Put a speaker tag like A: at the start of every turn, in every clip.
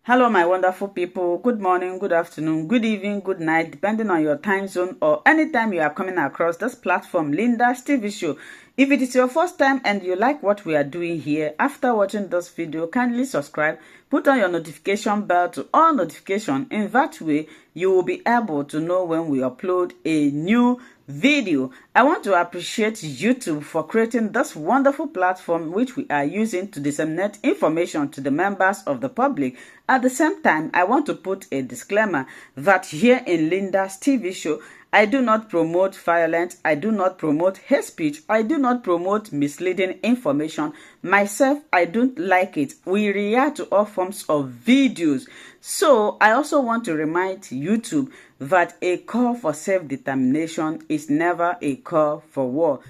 A: Hello, my wonderful people. Good morning, good afternoon, good evening, good night, depending on your time zone or anytime you are coming across this platform, Linda's TV show. If it is your first time and you like what we are doing here, after watching this video, kindly subscribe, put on your notification bell to all notifications. In that way, you will be able to know when we upload a new video. I want to appreciate YouTube for creating this wonderful platform which we are using to disseminate information to the members of the public. At the same time, I want to put a disclaimer that here in Linda's TV show, I do not promote violence, I do not promote hate speech, I do not promote misleading information. Myself, I don't like it. We react to all forms of videos. So, I also want to remind YouTube that a call for self-determination is never a call for war.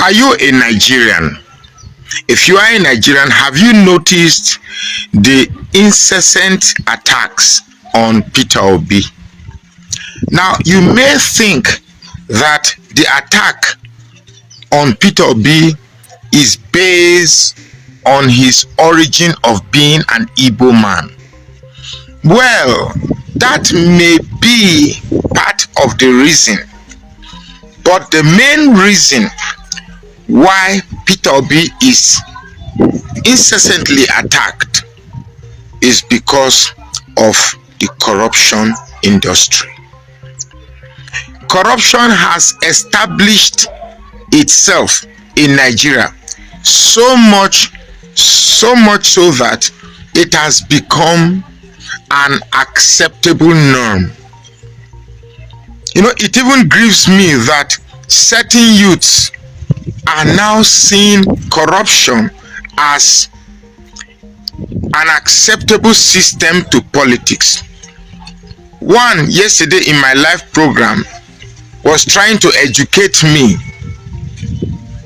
B: Are you a Nigerian? If you are a Nigerian, have you noticed the incessant attacks on Pito? Now, you may think that the attack on Pito is based on his origin of being an Igbo man. Well, that may be part of the reason, but the main reason why Pito is incessantly attacked is because of the corruption industry. Corruption has established itself in Nigeria so much so that it has become an acceptable norm. You know, it even grieves me that certain youths are now seeing corruption as an acceptable system to politics. One yesterday in my live program was trying to educate me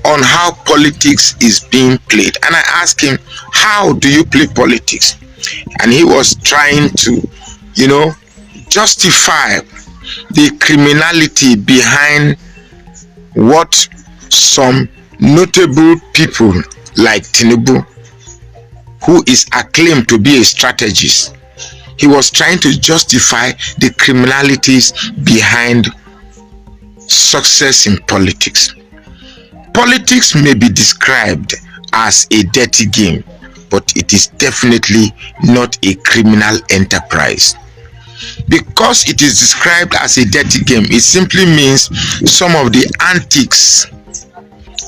B: on how politics is being played, and I asked him, how do you play politics? And he was trying to, justify the criminality behind what some notable people like Tinubu, who is acclaimed to be a strategist, he was trying to justify the criminalities behind success in politics. Politics may be described as a dirty game, but it is definitely not a criminal enterprise. Because it is described as a dirty game, it simply means some of the antics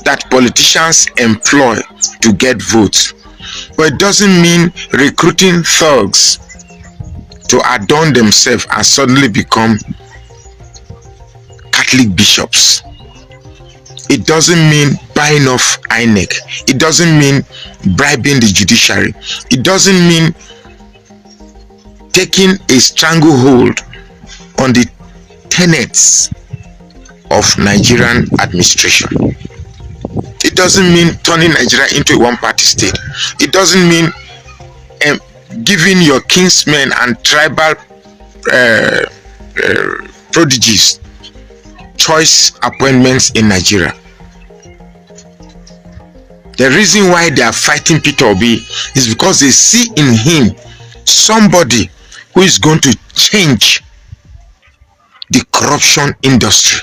B: that politicians employ to get votes. But it doesn't mean recruiting thugs to adorn themselves and suddenly become Catholic bishops. It doesn't mean buying off INEC. It doesn't mean bribing the judiciary. It doesn't mean taking a stranglehold on the tenets of Nigerian administration. It doesn't mean turning Nigeria into a one-party state. It doesn't mean giving your kinsmen and tribal prodigies choice appointments in Nigeria. The reason why they are fighting Pito is because they see in him somebody who is going to change the corruption industry.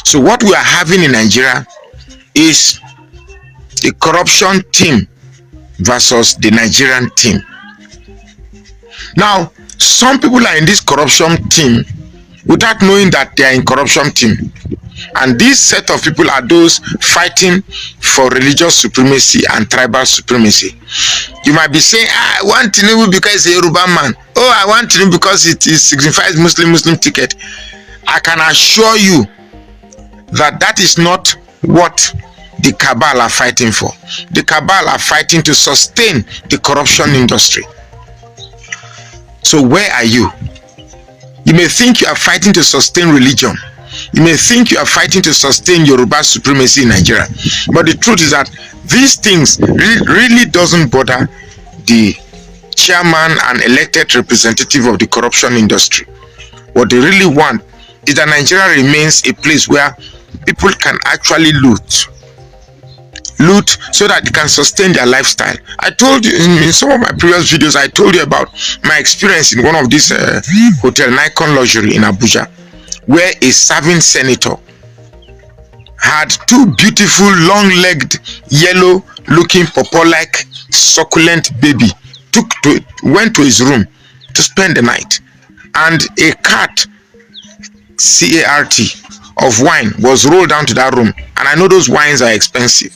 B: So what we are having in Nigeria is the corruption team versus the Nigerian team. Now, some people are in this corruption team without knowing that they are in corruption team. And this set of people are those fighting for religious supremacy and tribal supremacy. You might be saying, I want Tinubu because he's a Yoruba man. Oh, I want Tinubu because it signifies Muslim ticket. I can assure you that that is not what the cabal are fighting for. The cabal are fighting to sustain the corruption industry. So where are you? You may think you are fighting to sustain religion. You may think you are fighting to sustain Yoruba supremacy in Nigeria. But the truth is that these things really doesn't bother the chairman and elected representative of the corruption industry. What they really want is that Nigeria remains a place where people can actually loot loot so that they can sustain their lifestyle. I told you in some of my previous videos, I told you about my experience in one of these hotel, Nikon Luxury in Abuja, where a serving senator had two beautiful, long-legged, yellow-looking, pawpaw-like, succulent baby. Went to his room to spend the night, and a cart, C-A-R-T, of wine was rolled down to that room. And I know those wines are expensive,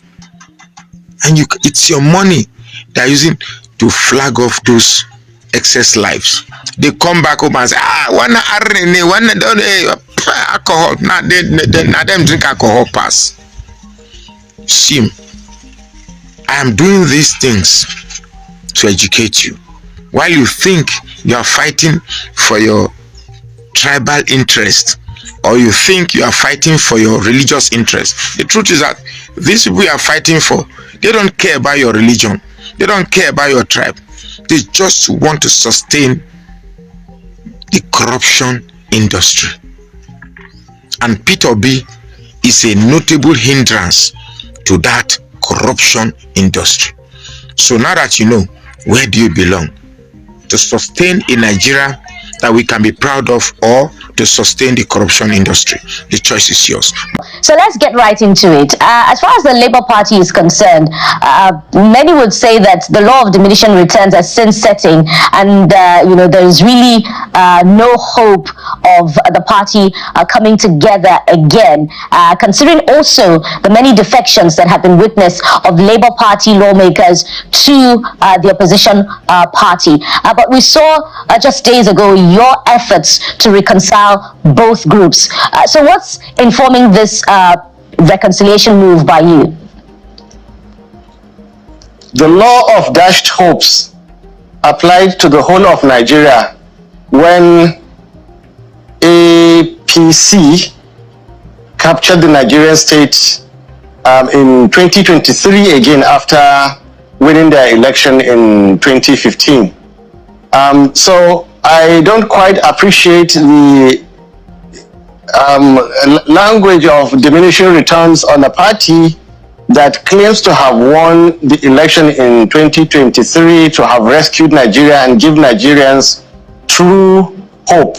B: and it's your money they're using to flag off those excess lives. They come back home and say, alcohol. Now them drink alcohol pass. Shame. I am doing these things to educate you. While you think you are fighting for your tribal interest, or you think you are fighting for your religious interest, the truth is that these people you are fighting for, they don't care about your religion. They don't care about your tribe. They just want to sustain the corruption industry. And Pito is a notable hindrance to that corruption industry. So now that you know, where do you belong? To sustain a Nigeria that we can be proud of, or to sustain the corruption industry? The choice is yours.
C: So let's get right into it. As far as the Labour Party is concerned, many would say that the law of diminishing returns has since setting, and there is really no hope of the party coming together again, considering also the many defections that have been witnessed of Labour Party lawmakers to the opposition party. But we saw just days ago your efforts to reconcile both groups. So what's informing this reconciliation move by you?
D: The law of dashed hopes applied to the whole of Nigeria when APC captured the Nigerian state in 2023 again after winning their election in 2015. So I don't quite appreciate the language of diminishing returns on a party that claims to have won the election in 2023, to have rescued Nigeria and give Nigerians true hope.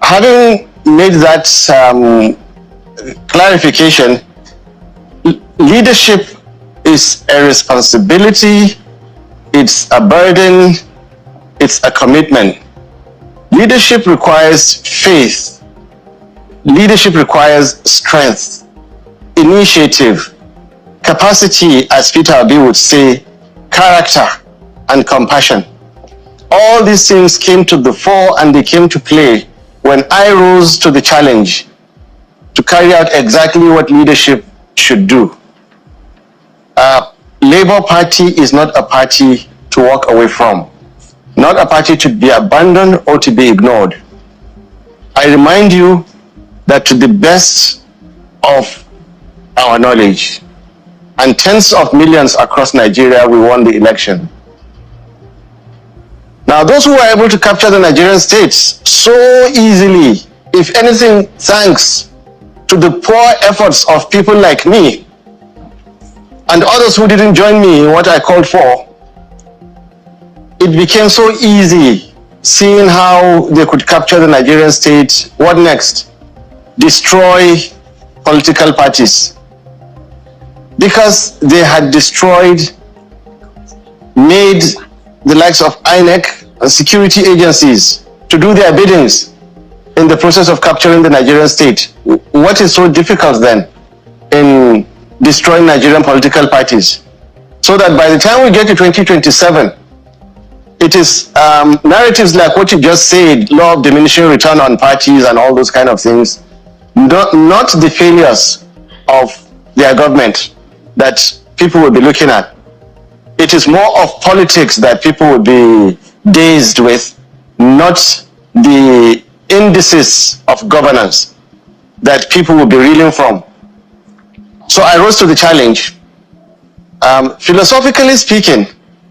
D: Having made that clarification, leadership is a responsibility, it's a burden, it's a commitment. Leadership requires faith. Leadership requires strength, initiative, capacity, as Pito would say, character, and compassion. All these things came to the fore and they came to play when I rose to the challenge to carry out exactly what leadership should do. Labour Party is not a party to walk away from, not a party to be abandoned or to be ignored. I remind you that to the best of our knowledge, and tens of millions across Nigeria, we won the election. Now, those who were able to capture the Nigerian states so easily, if anything, thanks to the poor efforts of people like me and others who didn't join me in what I called for, it became so easy seeing how they could capture the Nigerian state. What next? Destroy political parties. Because they had destroyed, made the likes of INEC and security agencies to do their biddings in the process of capturing the Nigerian state. What is so difficult then in destroying Nigerian political parties? So that by the time we get to 2027, it is narratives like what you just said, law of diminishing return on parties and all those kind of things, not the failures of their government that people will be looking at. It is more of politics that people will be dazed with, not the indices of governance that people will be reeling from. So I rose to the challenge. Philosophically speaking,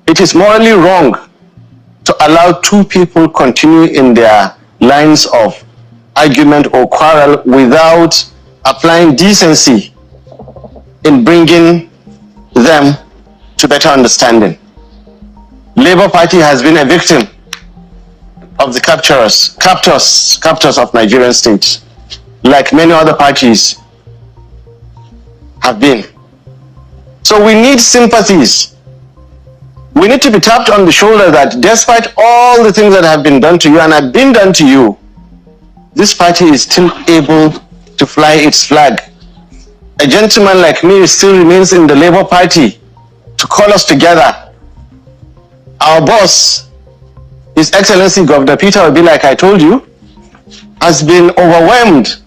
D: it is morally wrong to allow two people continue in their lines of argument or quarrel without applying decency in bringing them to better understanding. Labour Party has been a victim of the captors of Nigerian state, like many other parties have been. So we need sympathies. We need to be tapped on the shoulder that despite all the things that have been done to you and have been done to you, this party is still able to fly its flag. A gentleman like me still remains in the Labour Party to call us together. Our boss, His Excellency Governor Pito, like I told you, has been overwhelmed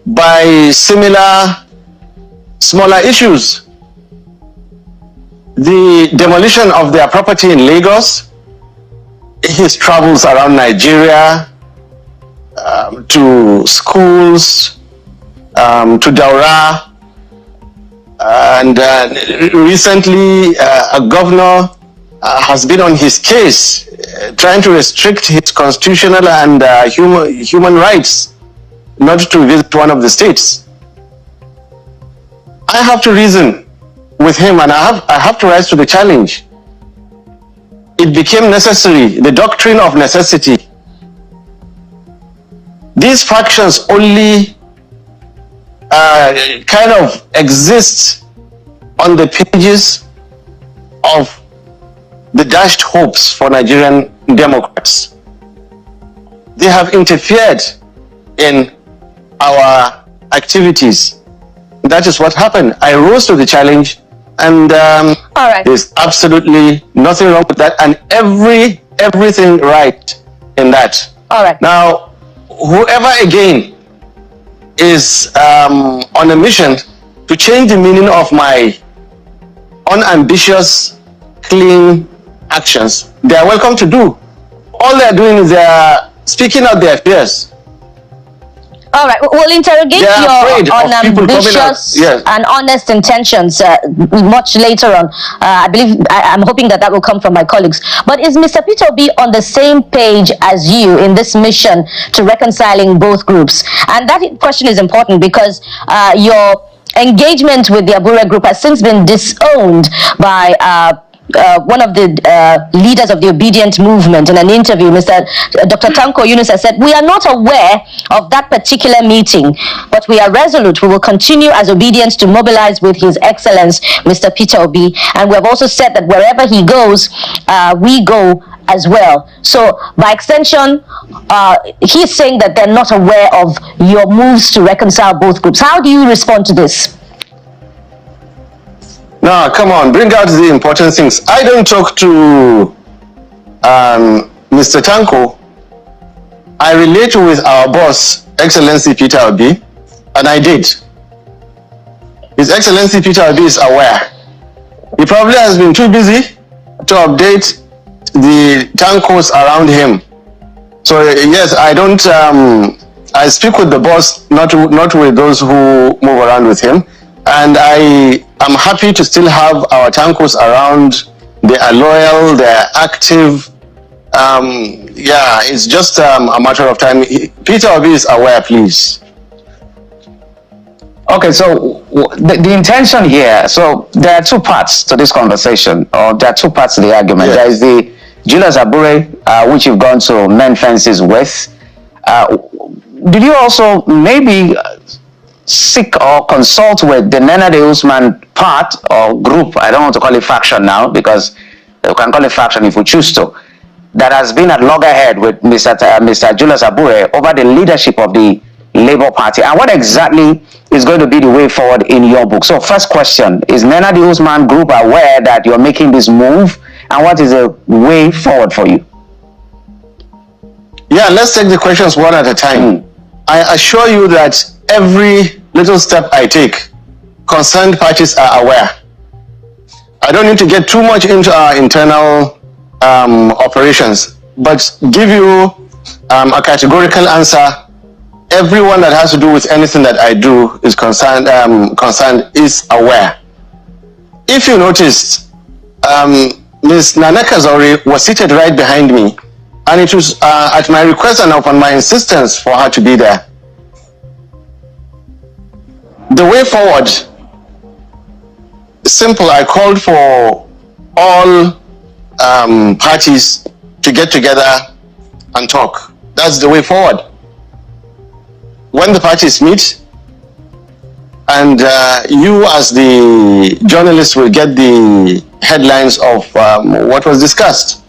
D: by similar smaller issues. The demolition of their property in Lagos, his travels around Nigeria, to schools, to Daura, and recently a governor has been on his case, trying to restrict his constitutional and human rights not to visit one of the states. I have to reason with him, and I have to rise to the challenge. It became necessary, the doctrine of necessity. These factions only kind of exist on the pages of the dashed hopes for Nigerian Democrats. They have interfered in our activities. That is what happened. I rose to the challenge, and
C: all right.
D: There's absolutely nothing wrong with that, and everything right in that.
C: All right.
D: Now, whoever again is on a mission to change the meaning of my unambitious, clean actions, they are welcome to do. All they are doing is they are speaking out their fears.
C: All right, we'll interrogate your unambitious and honest intentions much later on. I'm hoping that will come from my colleagues. But is Mr. Pito B on the same page as you in this mission to reconciling both groups? And that question is important because your engagement with the Abure group has since been disowned by one of the leaders of the obedient movement. In an interview, Dr. Tanko Yunus has said, "We are not aware of that particular meeting, but we are resolute. We will continue as obedience to mobilize with His Excellence, Mr. Pito B. And we have also said that wherever he goes, we go as well." So by extension, he's saying that they're not aware of your moves to reconcile both groups. How do you respond to this?
D: No, come on, bring out the important things. I don't talk to Mr. Tanko. I relate with our boss, Excellency Peter Obi, and I did. His Excellency Peter Obi is aware. He probably has been too busy to update the Tankos around him. So yes, I don't. I speak with the boss, not with those who move around with him. And I am happy to still have our Tankos around. They are loyal, they are active. Yeah, it's just a matter of time. Peter Obi is aware, please.
E: Okay, so the intention here, so there are two parts to this conversation, or there are two parts to the argument. Yes. There is the Julius Abure, which you've gone to mend fences with. Did you also maybe seek or consult with the Nana de Usman part or group? I don't want to call it faction now, because you can call it faction if we choose to, that has been at loggerhead with Mr. Julius Abure over the leadership of the Labour Party, and what exactly is going to be the way forward in your book? So first question, is Nana de Usman group aware that you're making this move, and what is the way forward for you?
D: Yeah, let's take the questions one at a time. I assure you that every little step I take, concerned parties are aware. I don't need to get too much into our internal operations, but give you a categorical answer. Everyone that has to do with anything that I do is concerned is aware. If you noticed, Ms. Naneka Zori was seated right behind me, and it was at my request and upon my insistence for her to be there. The way forward simple. I called for all parties to get together and talk. That's the way forward. When the parties meet, and you as the journalist will get the headlines of what was discussed.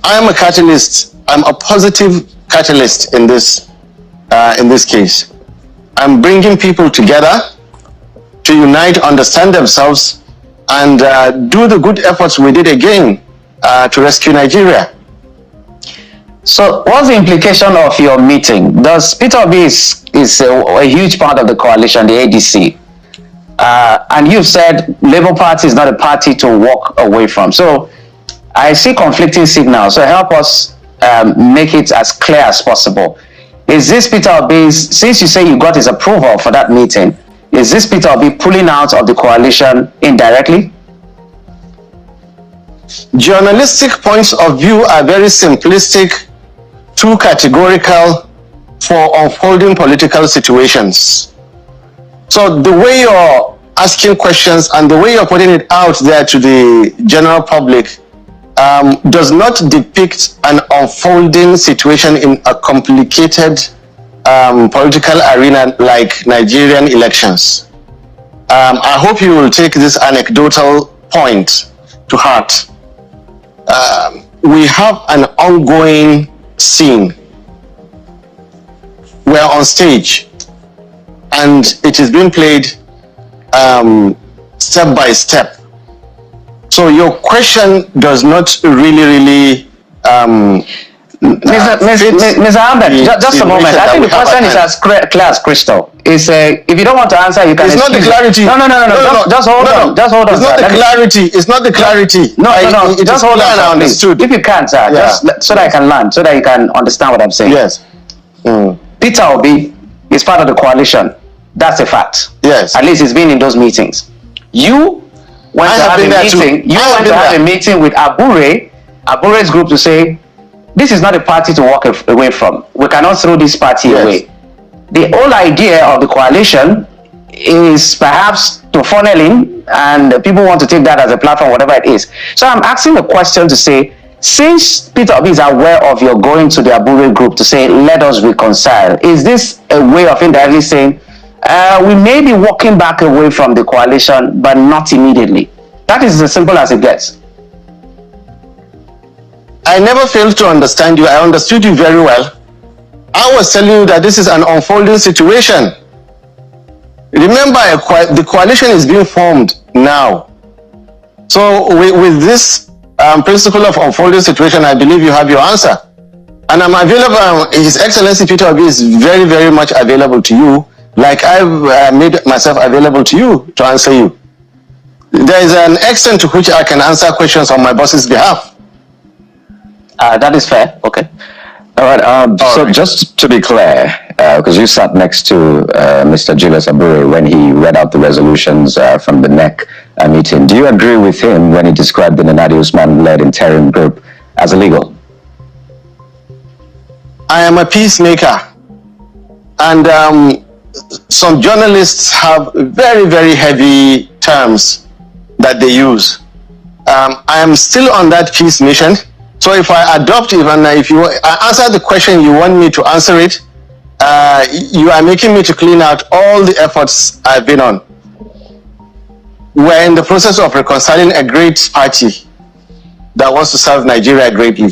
D: I am a catalyst. I'm a positive catalyst in this case. I'm bringing people together to unite, understand themselves, and do the good efforts we did again to rescue Nigeria.
E: So what's the implication of your meeting? Does Pito is a huge part of the coalition, the ADC. And you've said Labour Party is not a party to walk away from. So I see conflicting signals. So help us make it as clear as possible. Is this Pito Obi's, since you say you got his approval for that meeting, is this Pito Obi pulling out of the coalition indirectly?
D: Journalistic points of view are very simplistic, too categorical for unfolding political situations. So the way you're asking questions and the way you're putting it out there to the general public does not depict an unfolding situation in a complicated political arena like Nigerian elections. I hope you will take this anecdotal point to heart. We have an ongoing scene. We're on stage and it is being played step by step. So your question does not really
E: Mr. Ahmed, just a moment. I think the question is as clear as crystal. Is if you don't want to answer, you can.
D: It's not the clarity.
E: No. Just hold on. Just hold on.
D: It's not the clarity. It's not the clarity.
E: No. Just hold on.
D: I understood.
E: If you can, sir, just so that I can learn, so that you can understand what I'm saying.
D: Yes.
E: Pito Obi is part of the coalition. That's a fact.
D: Yes.
E: At least he's been in those meetings. You went to have a meeting. You went to have a meeting with Abure's group to say, this is not a party to walk away from. We cannot throw this party away. The whole idea of the coalition is perhaps to funnel in, and people want to take that as a platform, whatever it is. So I'm asking the question to say, since Pito Obi is aware of your going to the Abure group to say, let us reconcile, is this a way of indirectly saying, we may be walking back away from the coalition, but not immediately? That is as simple as it gets.
D: I never failed to understand you. I understood you very well. I was telling you that this is an unfolding situation. Remember, the coalition is being formed now. So with this principle of unfolding situation, I believe you have your answer. And I'm available. His Excellency Pito Obi is very, very much available to you, like I've made myself available to you to answer you. There is an extent to which I can answer questions on my boss's behalf.
E: That is fair. Okay.
F: All right. So just to be clear, because you sat next to Mr. Julius Abure when he read out the resolutions from the NEC meeting, do you agree with him when he described the Nenadi Usman-led interim group as illegal?
D: I am a peacemaker, and some journalists have very, very heavy terms that they use. I am still on that peace mission. So if I adopt, even if you answer the question you want me to answer it, you are making me to clean out all the efforts I've been on. We're in the process of reconciling a great party that wants to serve Nigeria greatly.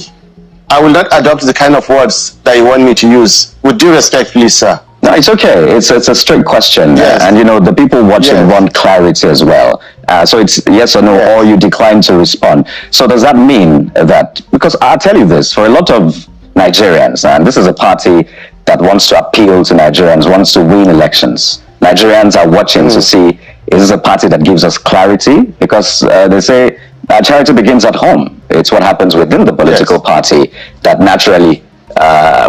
D: I will not adopt the kind of words that you want me to use. With due respect, please, sir.
F: No, it's okay. It's a straight question.
D: Yes.
F: And, you know, the people watching want clarity as well. So it's yes or no, or you decline to respond. So does that mean that, because I'll tell you this, for a lot of Nigerians, and this is a party that wants to appeal to Nigerians, wants to win elections. Nigerians are watching to see, is this a party that gives us clarity? Because they say charity begins at home. It's what happens within the political party that naturally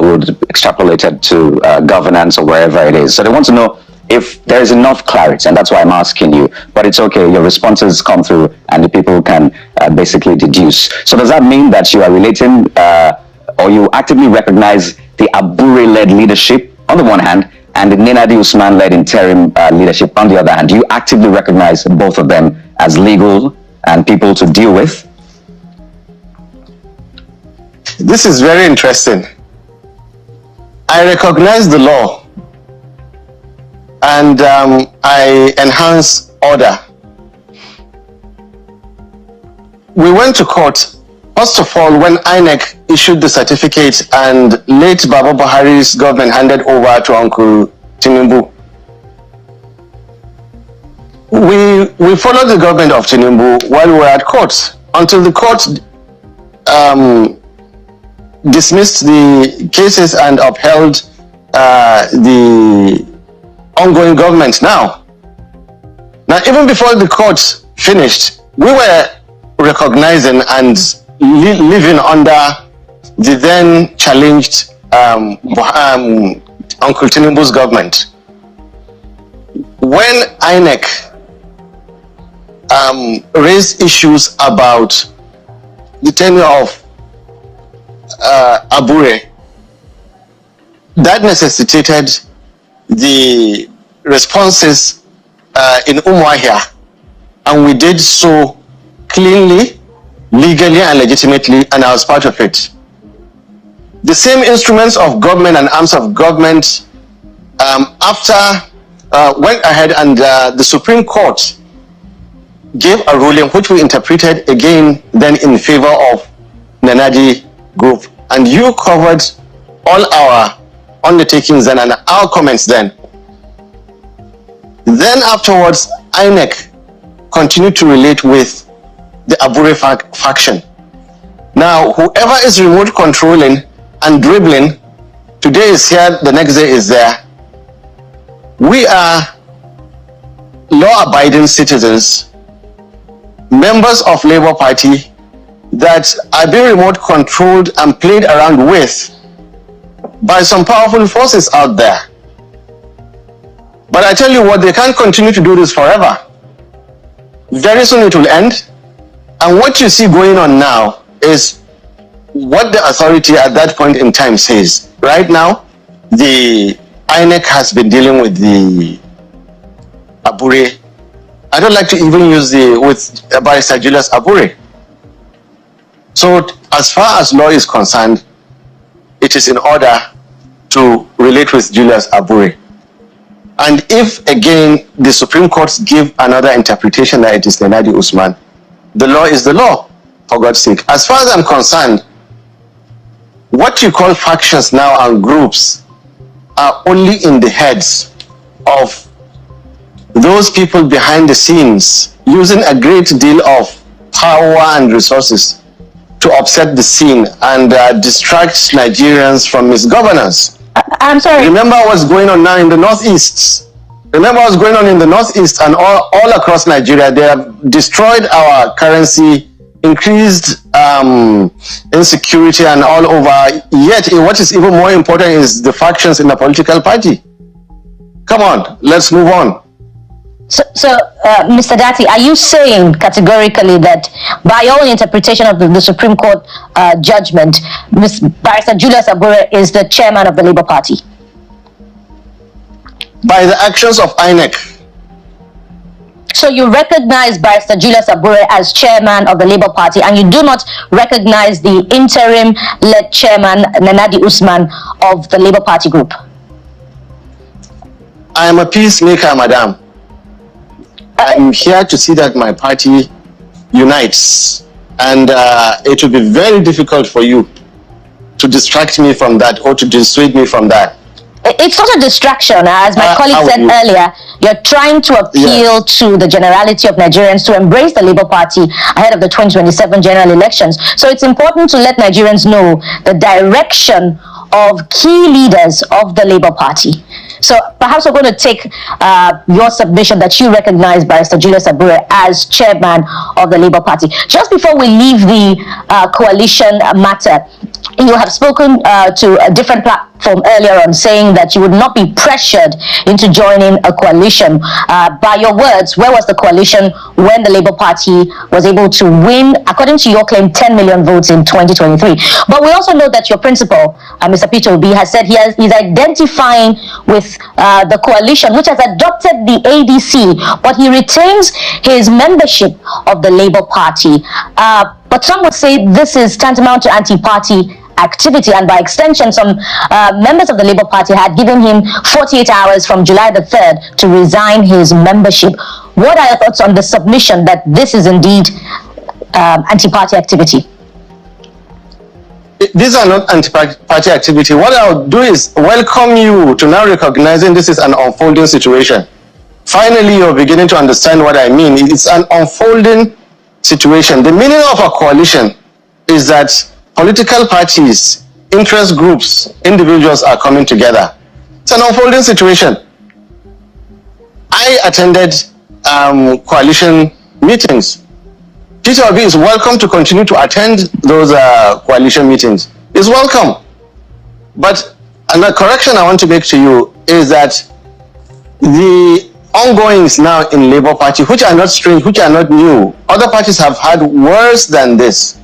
F: would extrapolate it to governance or wherever it is. So they want to know if there is enough clarity, and that's why I'm asking you. But it's okay, your responses come through and the people can basically deduce. So does that mean that you are relating or you actively recognize the Abure-led leadership on the one hand, and the Nenadi Usman-led interim leadership on the other hand? Do you actively recognize both of them as legal and people to deal with?
D: This is very interesting. I recognize the law and I enhance order. We went to court. First of all, when INEC issued the certificate and late Baba Buhari's government handed over to Uncle Tinubu, we followed the government of Tinubu while we were at court until the court dismissed the cases and upheld the ongoing government now. Now, even before the court finished, we were recognizing and living under the then challenged Uncle Tinubu's government. When INEC raised issues about the tenure of Abure, that necessitated the responses in Umuahia, and we did so cleanly, legally and legitimately, and I was part of it. The same instruments of government and arms of government went ahead and the Supreme Court gave a ruling which we interpreted again then in favor of Nenadi Group, and you covered all our undertakings then and our comments then. Then afterwards, INEC continued to relate with the Abure faction. Now, whoever is remote controlling and dribbling, today is here, the next day is there. We are law-abiding citizens, members of Labour Party that are being remote controlled and played around with by some powerful forces out there. But I tell you what, they can't continue to do this forever. Very soon it will end. And what you see going on now is what the authority at that point in time says. Right now, the INEC has been dealing with the Abure. I don't like to even use with Barrister Julius Abure. So as far as law is concerned, it is in order to relate with Julius Abure. And if again the Supreme Court give another interpretation that it is Nenadi Usman, the law is the law, for God's sake. As far as I'm concerned, what you call factions now and groups are only in the heads of those people behind the scenes using a great deal of power and resources to upset the scene and distract Nigerians from misgovernance.
C: I'm sorry.
D: Remember what's going on now in the Northeast. Remember what's going on in the Northeast and all across Nigeria. They have destroyed our currency, increased insecurity and all over. Yet, what is even more important is the factions in the political party. Come on, let's move on.
C: So Mr. Dati, are you saying categorically that by your own interpretation of the Supreme Court judgment, Barrister Julius Abure is the chairman of the Labour Party?
D: By the actions of INEC.
C: So you recognize Barrister Julius Abure as chairman of the Labour Party, and you do not recognize the interim-led chairman, Nenadi Usman, of the Labour Party group?
D: I am a peacemaker, madam. I'm here to see that my party unites, and it will be very difficult for you to distract me from that or to dissuade me from that.
C: It's not a distraction. As my colleague said earlier, you're trying to appeal to the generality of Nigerians to embrace the Labour Party ahead of the 2027 general elections. So it's important to let Nigerians know the direction of key leaders of the Labour Party. So perhaps we're going to take your submission that you recognize Barrister Julius Abure as chairman of the Labour Party. Just before we leave the coalition matter, you have spoken to a different platform earlier on saying that you would not be pressured into joining a coalition. By your words, where was the coalition when the Labour Party was able to win, according to your claim, 10 million votes in 2023? But we also know that your principal, Mr. Pito, has said he's identifying with with the coalition, which has adopted the ADC, but he retains his membership of the Labour Party. But some would say this is tantamount to anti-party activity, and by extension, some members of the Labour Party had given him 48 hours from July the 3rd to resign his membership. What are your thoughts on the submission that this is indeed anti-party activity?
D: These are not anti-party activity. What I'll do is welcome you to now recognizing this is an unfolding situation. Finally, you're beginning to understand what I mean. It's an unfolding situation. The meaning of a coalition is that political parties, interest groups, individuals are coming together. It's an unfolding situation. I attended coalition meetings. Pito is welcome to continue to attend those coalition meetings. It's welcome. But another correction I want to make to you is that the ongoings now in Labour Party, which are not strange, which are not new, other parties have had worse than this.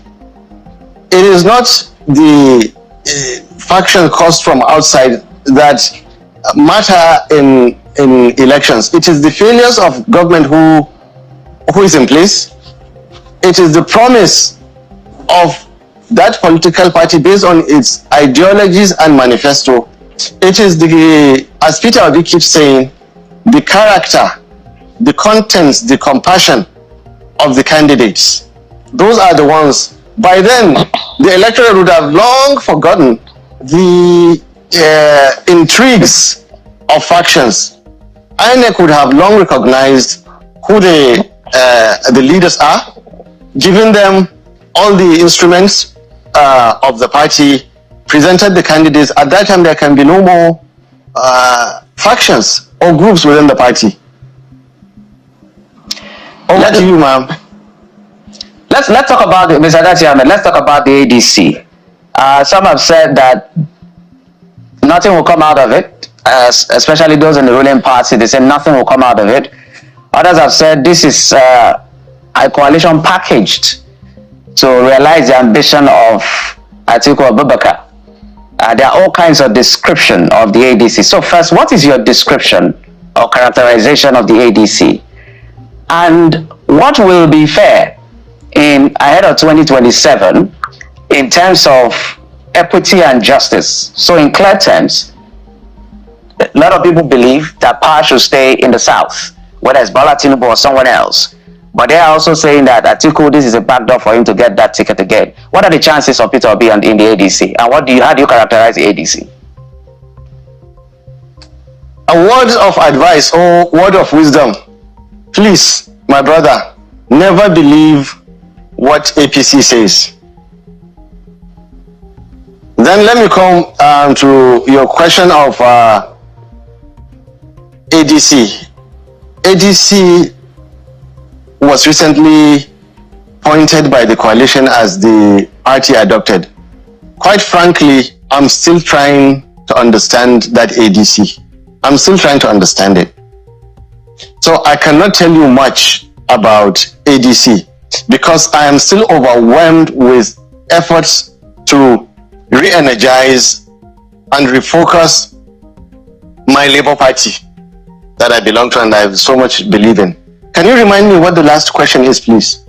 D: It is not the faction caused from outside that matter in elections. It is the failures of government who is in place. It is the promise of that political party based on its ideologies and manifesto. It is the, as Peter keeps saying, the character, the contents, the compassion of the candidates. Those are the ones. By then, the electorate would have long forgotten the intrigues of factions. INEC would have long recognized who the leaders are, given them all the instruments of the party, presented the candidates. At that time, there can be no more factions or groups within the party. Over to you, ma'am.
E: Let's talk about it, Mr. Adachi. Let's talk about the ADC. Some have said that nothing will come out of it, especially those in the ruling party. They say nothing will come out of it. Others have said this is a coalition packaged to realize the ambition of Atiku Abubakar. There are all kinds of description of the ADC. So first, what is your description or characterization of the ADC? And what will be fair in ahead of 2027 in terms of equity and justice? So in clear terms, a lot of people believe that power should stay in the South, whether it's Bola Tinubu or someone else. But they are also saying that Atiku, this is a backdoor for him to get that ticket again. What are the chances of Pito being in the ADC? And how do you characterize the ADC?
D: A word of advice or word of wisdom. Please, my brother, never believe what APC says. Then let me come to your question of ADC. ADC was recently pointed by the coalition as the party adopted. Quite frankly, I'm still trying to understand that ADC. I'm still trying to understand it. So I cannot tell you much about ADC because I am still overwhelmed with efforts to re-energize and refocus my Labour Party that I belong to and I so much believe in. Can you remind me what the last question is, please?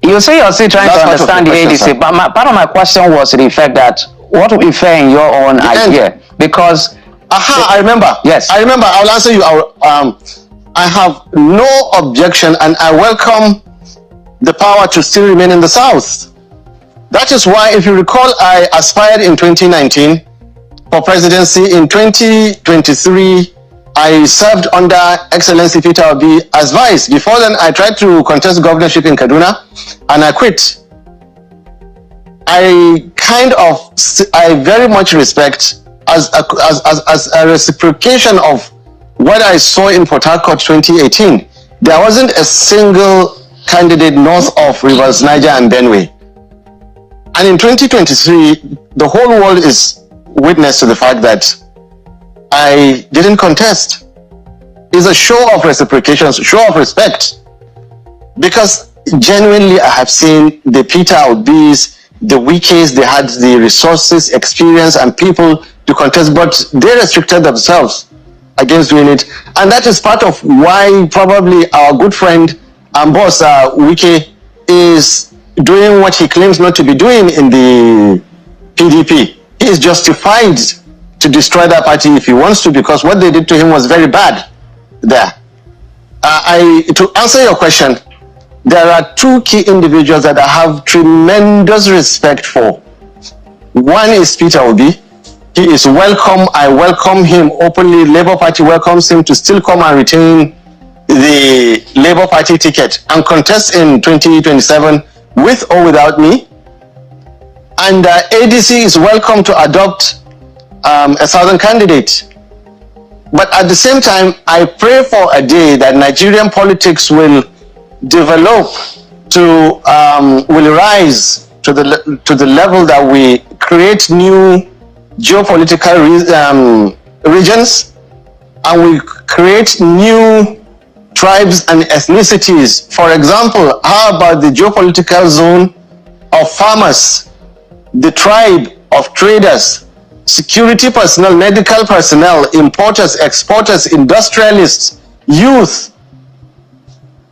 E: You say you're still trying to understand the ADC, but part of my question was to the effect that what would be fair in your own idea? Because
D: I remember.
E: Yes,
D: I remember. I'll answer you. I have no objection, and I welcome the power to still remain in the South. That is why, if you recall, I aspired in 2019 for presidency. In 2023, I served under Excellency Pito as vice. Before then, I tried to contest governorship in Kaduna, and I quit. I very much respect as a reciprocation of what I saw in Port Harcourt 2018. There wasn't a single candidate north of Rivers Niger and Benue. And in 2023, the whole world is witness to the fact that I didn't contest. It's a show of reciprocation, show of respect. Because genuinely, I have seen the Peter Obis, the Wikis, they had the resources, experience, and people to contest, but they restricted themselves against doing it. And that is part of why probably our good friend and boss, ASOR0CK, is doing what he claims not to be doing in the PDP. He is justified to destroy that party if he wants to, because what they did to him was very bad there. To answer your question, there are two key individuals that I have tremendous respect for. One is Peter Obi. He is welcome. I welcome him openly. Labour Party welcomes him to still come and retain the Labour Party ticket and contest in 2027 with or without me. And ADC is welcome to adopt a southern candidate. But at the same time, I pray for a day that Nigerian politics will develop to, will rise to the level that we create new geopolitical regions, and we create new tribes and ethnicities. For example, how about the geopolitical zone of farmers, the tribe of traders, security personnel, medical personnel, importers, exporters, industrialists, youth,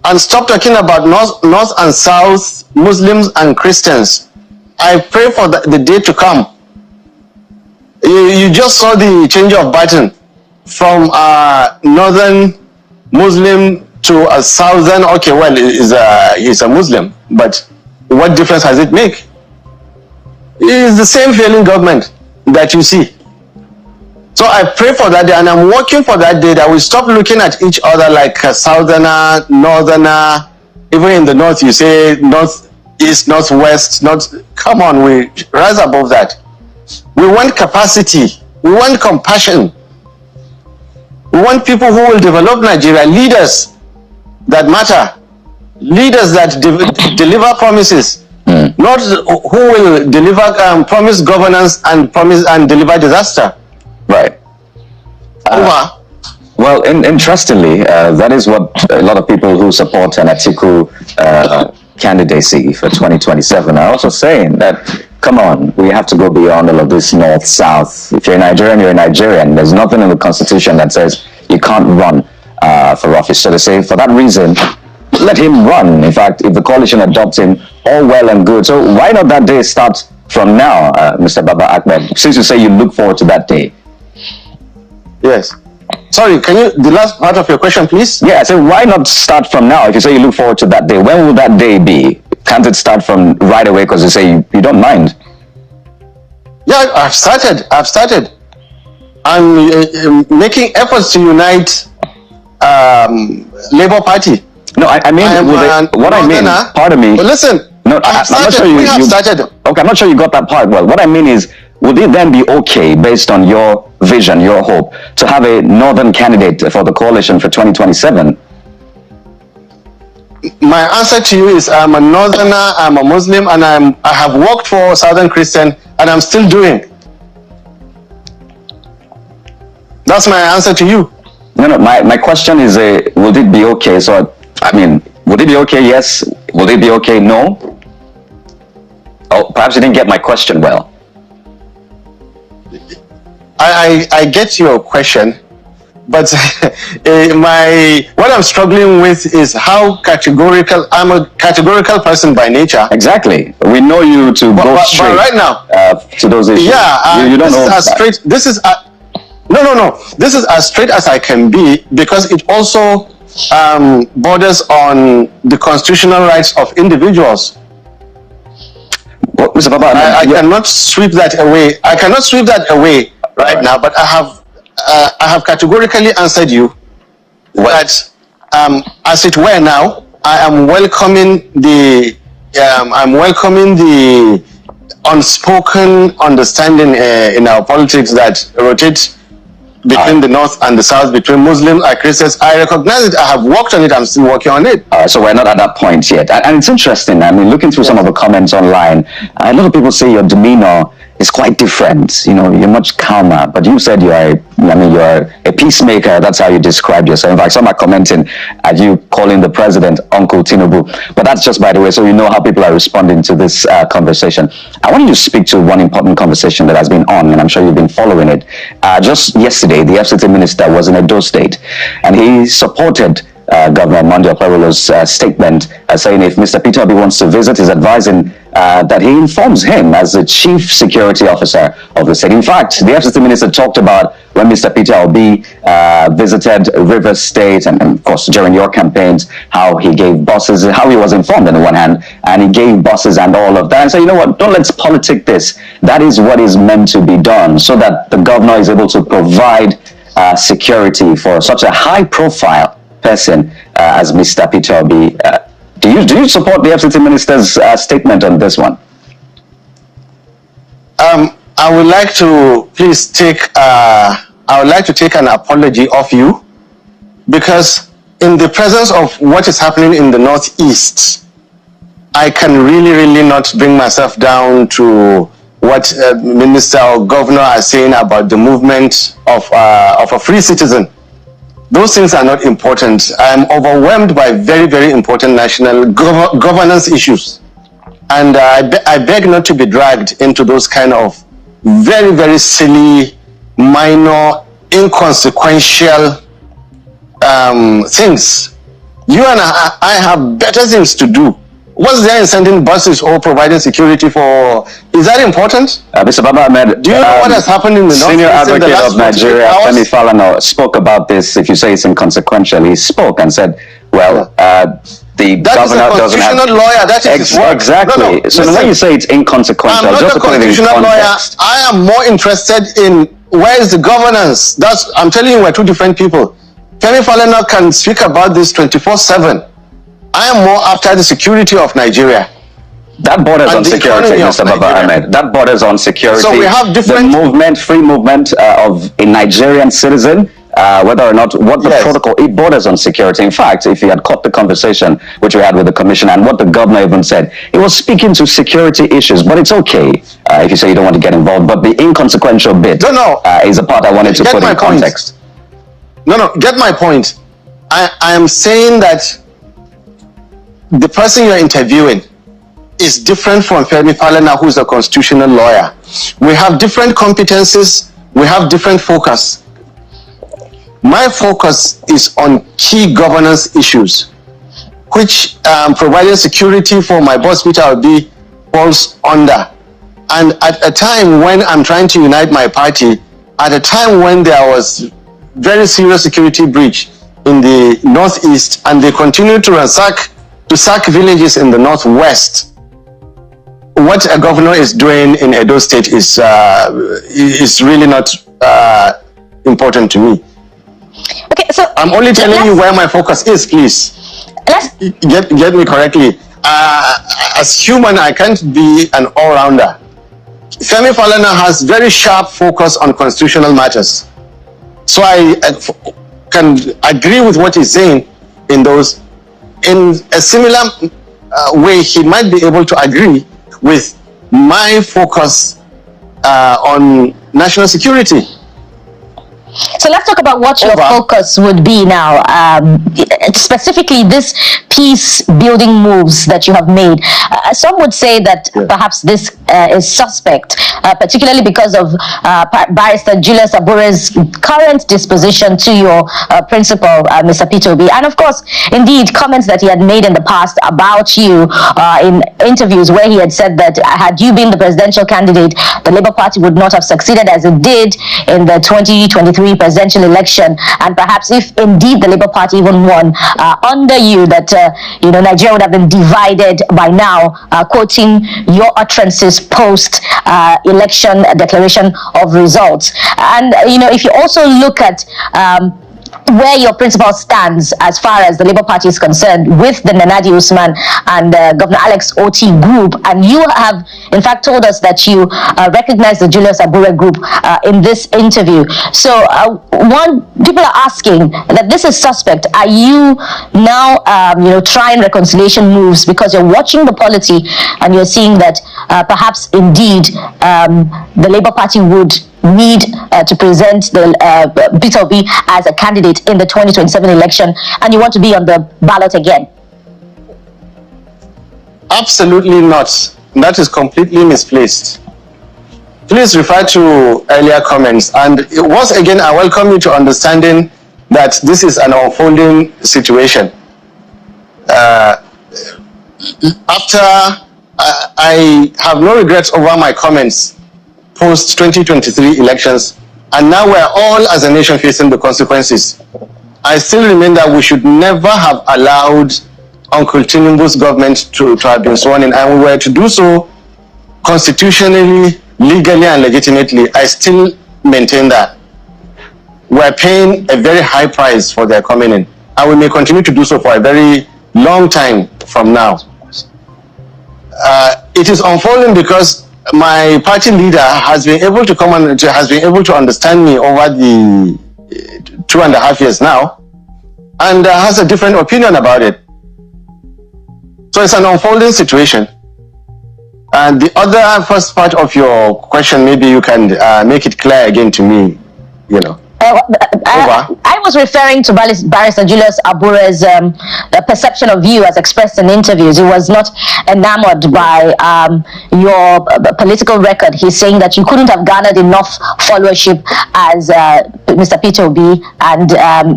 D: and stop talking about north and south, Muslims and Christians. I pray for the day to come. You just saw the change of button from a northern Muslim to a southern. Okay, well, he's a Muslim, but what difference does it make? It is the same failing government that you see. So I pray for that day, and I'm working for that day that we stop looking at each other like a southerner, northerner. Even in the north, you say northeast, northwest. Come on, we rise above that. We want capacity. We want compassion. We want people who will develop Nigeria, leaders that matter, leaders that deliver promises, not who will deliver promise governance and deliver disaster.
F: Right. Well, interestingly, that is what a lot of people who support an Atiku candidacy for 2027 are also saying, that come on, we have to go beyond all of this north-south. If you're a Nigerian, you're a Nigerian. There's nothing in the constitution that says you can't run for office. So they say, for that reason, let him run. In fact, if the coalition adopts him, all well and good. So why not that day start from now, Mr. Baba Akbar? Since you say you look forward to that day.
D: Yes. Sorry, can you, the last part of your question, please?
F: Yeah, so why not start from now? If you say you look forward to that day, when will that day be? Can't it start from right away because you say you don't mind?
D: Yeah, I've started. I'm making efforts to unite Labour Party.
F: No, I mean, what I mean, pardon me.
D: But listen,
F: no, I'm not sure
D: we have started.
F: Okay, I'm not sure you got that part well. What I mean is, would it then be okay, based on your vision, your hope, to have a northern candidate for the coalition for 2027?
D: My answer to you is, I'm a northerner, I'm a Muslim, and I have worked for Southern Christian, and I'm still doing. That's my answer to you.
F: No, my question is, would it be okay? So, I mean, would it be okay? Yes. Would it be okay? No. Oh, perhaps you didn't get my question well.
D: I get your question, but what I'm struggling with is how categorical. I'm a categorical person by nature.
F: Exactly. We know you to go straight.
D: But right now,
F: to those issues.
D: Yeah,
F: you don't know.
D: This is no. This is as straight as I can be, because it also borders on the constitutional rights of individuals.
F: Well, Mr. Baba,
D: I cannot sweep that away. I cannot sweep that away right now. But I have categorically answered you that, as it were now, I am welcoming the unspoken understanding in our politics that rotates between the north and the south, between Muslims and Christians. I recognize it. I have worked on it. I'm still working on it.
F: So we're not at that point yet. And it's interesting. I mean, looking through some of the comments online, a lot of people say your demeanor is quite different. You know, you're much calmer. But you said you're a peacemaker. That's how you described yourself. In fact, some are commenting at you calling the president Uncle Tinubu. But that's just by the way, so you know how people are responding to this conversation. I want you to speak to one important conversation that has been on, and I'm sure you've been following it. Just yesterday, the FCT minister was in Edo State, and he supported Governor Monday Okpebholo's statement saying if Mr. Pito wants to visit, he's advising that he informs him as the chief security officer of the state. In fact, the FCT minister talked about when Mr. Pito visited Rivers State and of course during your campaigns, how he gave buses, how he was informed on the one hand, and he gave buses and all of that. And so, you know what, don't let's politic this. That is what is meant to be done so that the governor is able to provide security for such a high profile person as Mr. Pito. Do you support the FCT minister's statement on this one?
D: I would like to please take an apology of you, because in the presence of what is happening in the Northeast, I can really not bring myself down to what minister or governor are saying about the movement of a free citizen. Those things are not important. I'm overwhelmed by very important national governance issues. And I beg not to be dragged into those kind of very silly, minor, inconsequential things. You and I have better things to do. What's there in sending buses or providing security for? Is that important?
F: Mr. Baba Ahmed,
D: do you know what has happened in the North?
F: Senior advocate of Nigeria, Femi Falana, spoke about this. If you say it's inconsequential, he spoke and said, well, the governor doesn't have...
D: That is a constitutional lawyer. That is his work.
F: Exactly. So listen, when you say it's inconsequential,
D: I'm not
F: just
D: a
F: to put it in
D: constitutional lawyer.
F: context.
D: I am more interested in where is the governance. I'm telling you, we're two different people. Femi Falana can speak about this 24/7. I am more after the security of Nigeria.
F: That borders on security, Mr. Baba Ahmed. That borders on security.
D: So we have different...
F: The free movement of a Nigerian citizen, whether or not what the protocol, it borders on security. In fact, if you had caught the conversation which we had with the commissioner and what the governor even said, he was speaking to security issues. But it's okay if you say you don't want to get involved. But the inconsequential bit is a part I wanted to put in context.
D: No, get my point. I am saying that the person you're interviewing is different from Femi Falana, who's a constitutional lawyer. We have different competencies, we have different focus. My focus is on key governance issues, which providing security for my boss, Peter Obi, falls under. And at a time when I'm trying to unite my party, at a time when there was very serious security breach in the Northeast, and they continue to sack villages in the Northwest. What a governor is doing in Edo State is really not important to me.
C: Okay, so
D: I'm only telling you where my focus is, please. Get me correctly. As human, I can't be an all-rounder. Femi Falana has very sharp focus on constitutional matters. So I can agree with what he's saying in those. In a similar way, he might be able to agree with my focus on national security.
C: So let's talk about what your focus would be now, specifically this peace building moves that you have made. Some would say that perhaps this is suspect, particularly because of Barrister Julius Abure's current disposition to your principal, Mr. Pito Obi. And of course, indeed, comments that he had made in the past about you in interviews where he had said that had you been the presidential candidate, the Labour Party would not have succeeded as it did in the 2023 presidential election, and perhaps if indeed the Labour Party even won under you, that Nigeria would have been divided by now, quoting your utterances post election declaration of results. And if you also look at where your principal stands as far as the Labour Party is concerned with the Nanaji Usman and Governor Alex Oti group. And you have, in fact, told us that you recognize the Julius Abure group in this interview. So people are asking that this is suspect. Are you now, trying reconciliation moves because you're watching the polity and you're seeing that perhaps indeed the Labour Party would need to present the Pito as a candidate in the 2027 election, and you want to be on the ballot again?
D: Absolutely not. That is completely misplaced. Please refer to earlier comments. And once again, I welcome you to understanding that this is an unfolding situation. After I have no regrets over my comments post 2023 elections, and now we're all as a nation facing the consequences. I still remain that we should never have allowed Uncle Tinubu's government to have been sworn in, and we were to do so constitutionally, legally, and legitimately. I still maintain that. We're paying a very high price for their coming in, and we may continue to do so for a very long time from now. It is unfolding because my party leader has been able to come and has been able to understand me over the 2.5 years now, and has a different opinion about it. So it's an unfolding situation. And the other first part of your question, maybe you can make it clear again to me,
C: I was referring to Barrister Julius Abure's perception of you as expressed in interviews. He was not enamored by your political record. He's saying that you couldn't have garnered enough followership as Mr. Pito B, and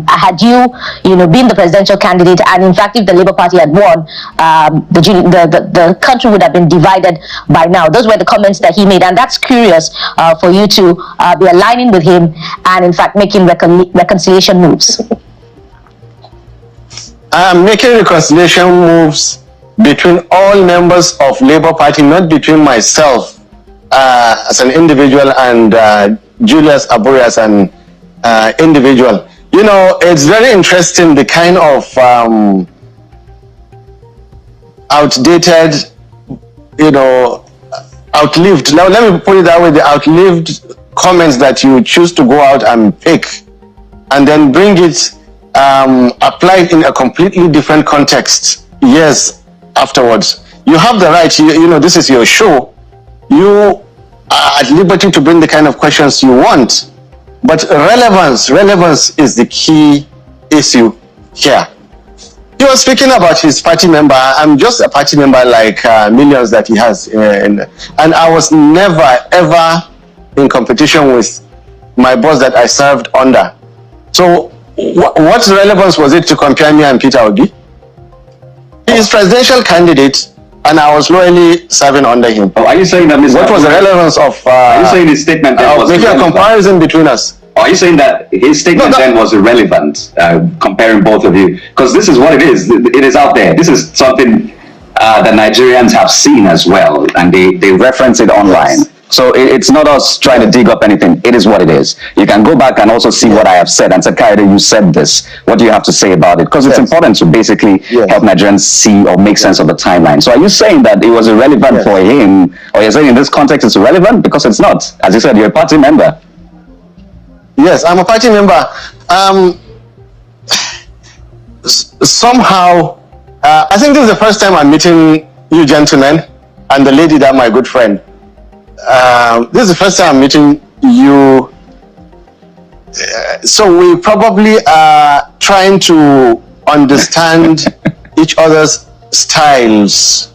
C: had you been the presidential candidate, and in fact if the Labour Party had won, the country would have been divided by now. Those were the comments that he made, and that's curious for you to be aligning with him and in fact making reconciliation moves.
D: I'm making reconciliation moves between all members of Labour Party, not between myself as an individual and Julius Abure as an individual. It's very interesting the kind of outdated, outlived, now let me put it that way, the outlived comments that you choose to go out and pick and then bring it applied in a completely different context years afterwards. You have the right, this is your show. You are at liberty to bring the kind of questions you want, but relevance is the key issue here. He was speaking about his party member. I'm just a party member like millions that he has, and I was never ever in competition with my boss that I served under. So what relevance was it to compare me and Peter Obi? He is presidential candidate and I was loyally serving under him.
F: Oh, are you saying that Mr.
D: What was the relevance of
F: are you saying his statement was
D: making a comparison between us?
F: Are you saying that his statement then was irrelevant, comparing both of you? Because this is what it is. It is out there. This is something that Nigerians have seen as well, and they reference it online. So it's not us trying to dig up anything. It is what it is. You can go back and also see what I have said and say, Kaide, you said this. What do you have to say about it? Because it's important to basically help Nigerians see or make sense of the timeline. So are you saying that it was irrelevant for him, or you're saying in this context it's irrelevant? Because it's not. As you said, you're a party member.
D: Yes, I'm a party member. Somehow, I think this is the first time I'm meeting you gentlemen and the lady that my good friend. This is the first time I'm meeting you. So we probably are trying to understand each other's styles.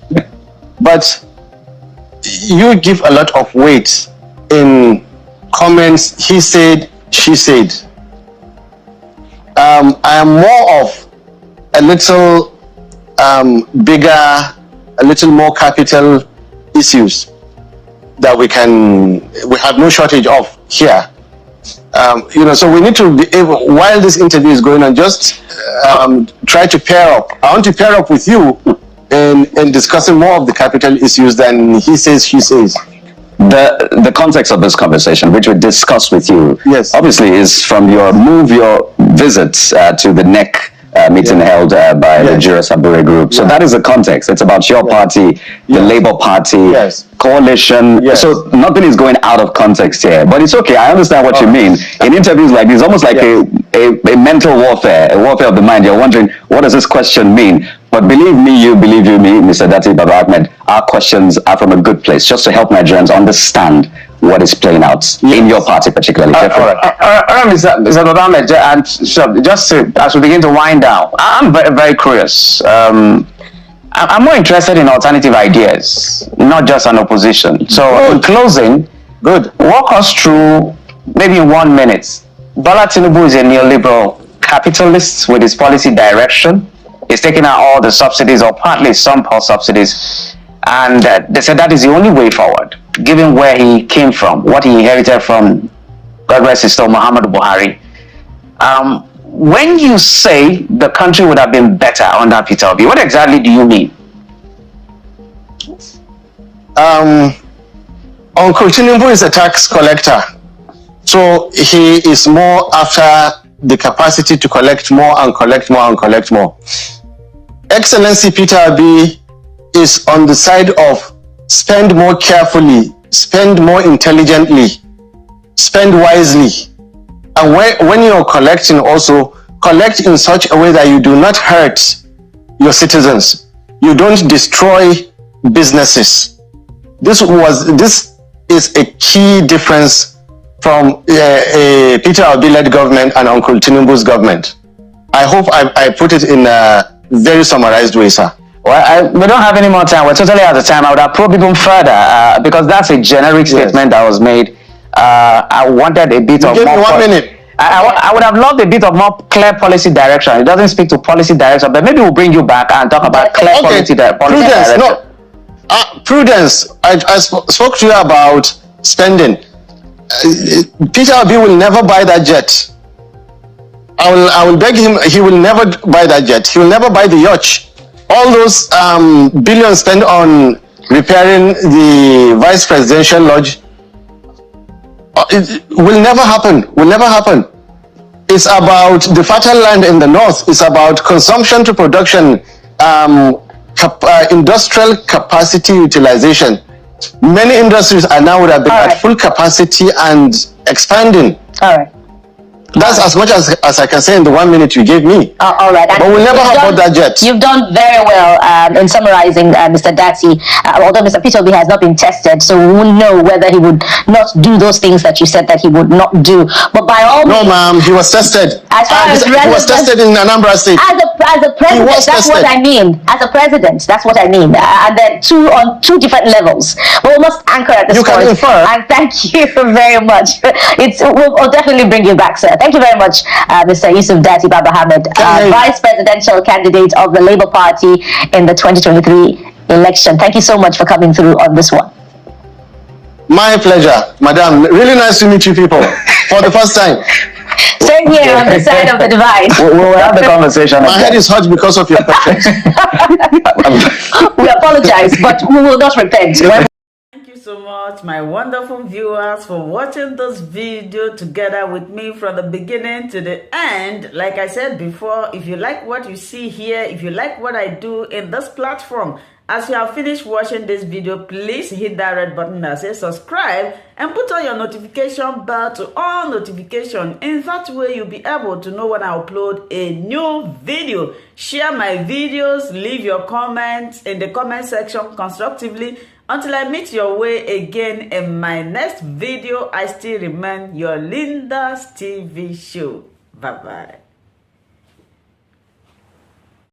D: But you give a lot of weight in comments, he said, she said. I am more of a little bigger, a little more capital issues that we have no shortage of here. So we need to be able, while this interview is going on, just try to pair up. I want to pair up with you in discussing more of the capital issues than he says, she says.
F: the context of this conversation, which we discussed with you,
D: Yes.
F: obviously is from your visits to the NEC meeting held by the ASOR0CK group. So that is the context. It's about your party, the Labour Party, coalition. So nothing is going out of context here. But it's okay. I understand what you mean. In interviews like this, almost like a mental warfare, a warfare of the mind. You're wondering, what does this question mean? But believe me, Mr. Dati Baba Ahmed, our questions are from a good place, just to help Nigerians understand what is playing out in your party, particularly.
E: Mr. Baba Ahmed, and just as we begin to wind down, I'm very, very curious. I'm more interested in alternative ideas, not just an opposition. So, in closing, walk us through, maybe in 1 minute. Bola Tinubu is a neoliberal capitalist with his policy direction. He's taking out all the subsidies, or partly some subsidies, and they said that is the only way forward, given where he came from, what he inherited from, God rest his soul, Muhammadu Buhari. When you say the country would have been better under Pito, what exactly do you mean?
D: Uncle Tinubu is a tax collector, so he is more after the capacity to collect more and collect more and collect more. Excellency Peter Obi is on the side of spend more carefully, spend more intelligently, spend wisely. And when you're collecting, also collect in such a way that you do not hurt your citizens. You don't destroy businesses. This is a key difference from Peter Obi-led government and Uncle Tinubu's government. I hope I put it in a very summarized way, sir.
E: Well, we don't have any more time. We're totally out of time. I would have probed even further because that's a generic statement that was made. I wanted a bit of more.
D: Give me 1 minute.
E: I would have loved a bit of more clear policy direction. It doesn't speak to policy direction, but maybe we'll bring you back and talk about clear policy direction.
D: Prudence. I spoke to you about spending. Peter Obi will never buy that jet. I will beg him. He will never buy that jet. He will never buy the yacht. All those billions spent on repairing the vice presidential lodge, it will never happen. Will never happen. It's about the fertile land in the north. It's about consumption to production, industrial capacity utilization. Many industries are now would have been at full capacity and expanding.
C: All right.
D: That's as much as I can say in the 1 minute you gave me.
C: All right.
D: But we'll never have bought that jet.
C: You've done very well in summarizing, Mr. Dati. Although Mr. Pito has not been tested, so we won't know whether he would not do those things that you said that he would not do. But by all means...
D: No, ma'am, he was tested. He was tested in Anambra State.
C: As a president, that's what I mean. As a president, that's what I mean. And then on two different levels. But we must anchor at this point. You can infer. And thank you very much. We'll definitely bring you back, sir. Thank you very much, Mr. Yusuf Dati Baba Ahmed, Vice Presidential Candidate of the Labour Party in the 2023 election. Thank you so much for coming through on this one.
D: My pleasure, madam. Really nice to meet you people for the first time.
C: Same here on the side of the divide.
E: We'll have the conversation.
D: My head is hot because of your questions.
C: We apologize, but we will not repent.
A: Thank you so much, my wonderful viewers, for watching this video together with me from the beginning to the end. Like I said before, if you like what you see here, if you like what I do in this platform, as you have finished watching this video, please hit that red button that says subscribe and put on your notification bell to all notification. In that way, you'll be able to know when I upload a new video. Share my videos, leave your comments in the comment section constructively. Until I meet your way again in my next video, I still remain your Linda's TV show. Bye-bye.